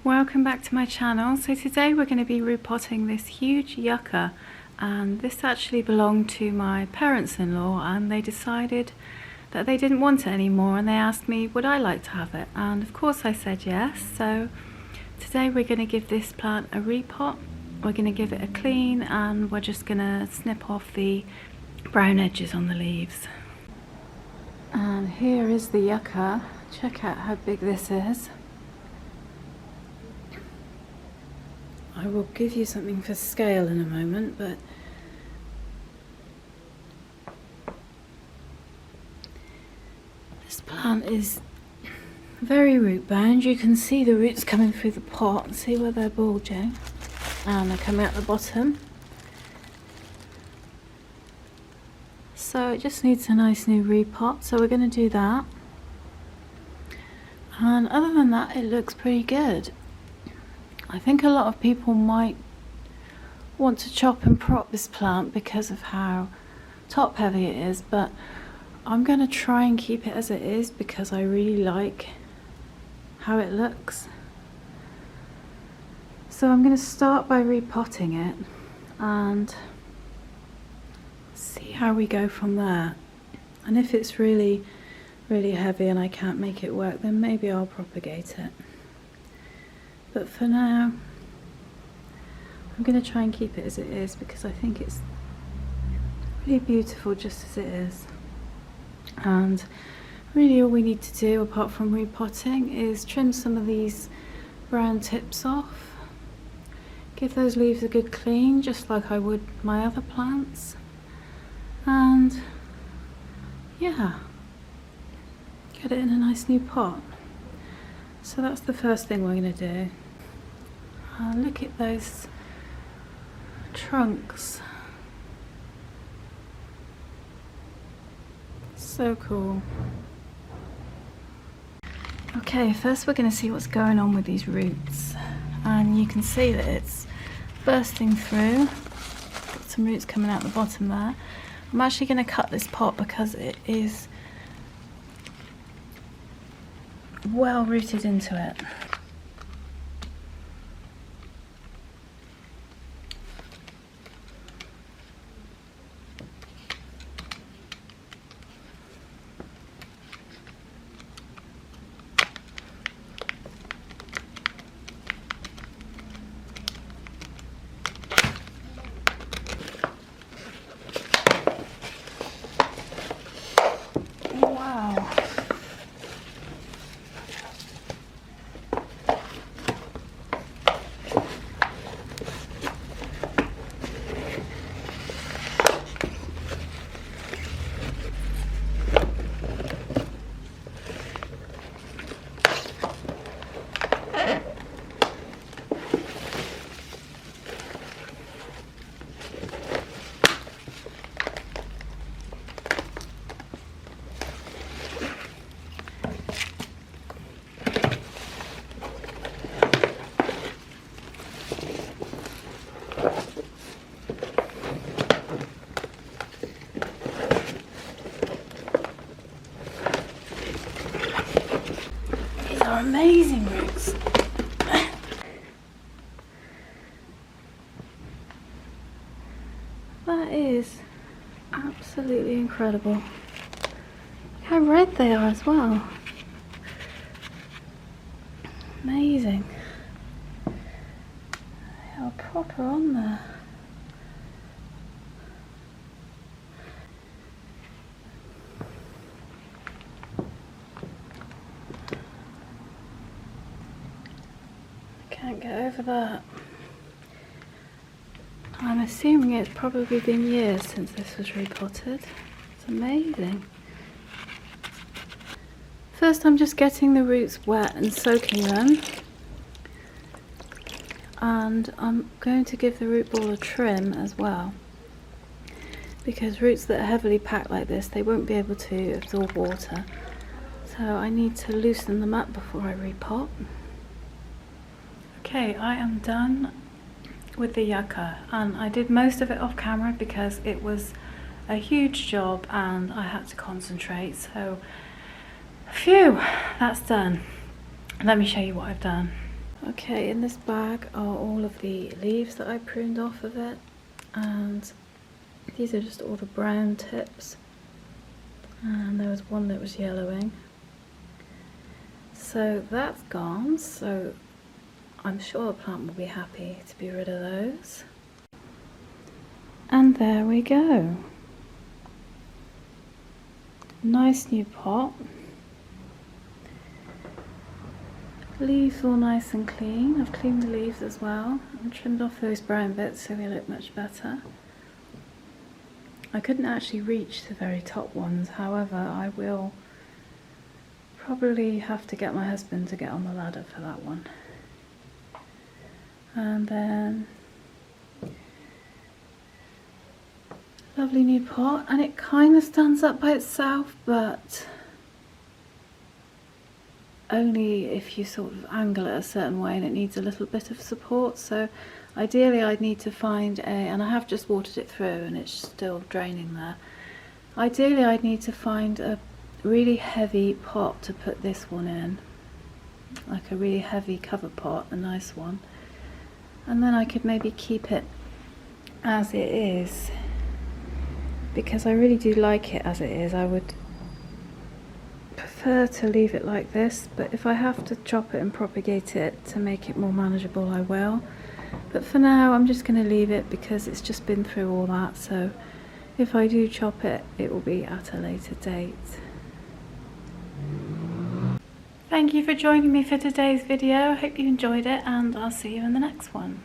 Welcome back to my channel. So today we're going to be repotting this huge yucca, and this actually belonged to my parents-in-law, and they decided that they didn't want it anymore, and they asked me would I like to have it, and of course I said yes. So today we're going to give this plant a repot. We're going to give it a clean, and we're just going to snip off the brown edges on the leaves. And here is the yucca. Check out how big this is. I will give you something for scale in a moment, but this plant is very root bound. You can see the roots coming through the pot. See where they're bulging? And they're coming out the bottom. So it just needs a nice new repot, so we're going to do that. And other than that, it looks pretty good. I think a lot of people might want to chop and prop this plant because of how top heavy it is, but I'm going to try and keep it as it is because I really like how it looks. So I'm going to start by repotting it and see how we go from there. And if it's really heavy and I can't make it work, then maybe I'll propagate it. But for now, I'm going to try and keep it as it is because I think it's really beautiful just as it is. And really all we need to do, apart from repotting, is trim some of these brown tips off. Give those leaves a good clean, just like I would my other plants. And yeah, get it in a nice new pot. So that's the first thing we're going to do. Look at those trunks. So cool. Okay, first we're going to see what's going on with these roots. And you can see that it's bursting through. Got some roots coming out the bottom there. I'm actually going to cut this pot because it is well rooted into it. Wow. These are amazing roots. That is absolutely incredible. Look how red they are as well. Amazing. They are proper on there. Can't get over that. I'm assuming it's probably been years since this was repotted. It's amazing. First I'm just getting the roots wet and soaking them. And I'm going to give the root ball a trim as well. Because roots that are heavily packed like this, they won't be able to absorb water. So I need to loosen them up before I repot. Okay, I am done with the yucca, and I did most of it off camera because it was a huge job and I had to concentrate. So phew, that's done. Let me show you what I've done. Okay, in this bag are all of the leaves that I pruned off of it, and these are just all the brown tips, and there was one that was yellowing. So that's gone, so I'm sure the plant will be happy to be rid of those. And there we go. Nice new pot. Leaves all nice and clean. I've cleaned the leaves as well and trimmed off those brown bits so they look much better. I couldn't actually reach the very top ones, however I will probably have to get my husband to get on the ladder for that one. And then lovely new pot, and it kind of stands up by itself, but only if you sort of angle it a certain way, and it needs a little bit of support. So ideally I'd need to find and I have just watered it through and it's still draining there. Ideally I'd need to find a really heavy pot to put this one in, like a really heavy cover pot, a nice one, and then I could maybe keep it as it is, because I really do like it as it is. I would prefer to leave it like this, but if I have to chop it and propagate it to make it more manageable, I will. But for now I'm just going to leave it because it's just been through all that, so if I do chop it, it will be at a later date. Thank you for joining me for today's video. I hope you enjoyed it, and I'll see you in the next one.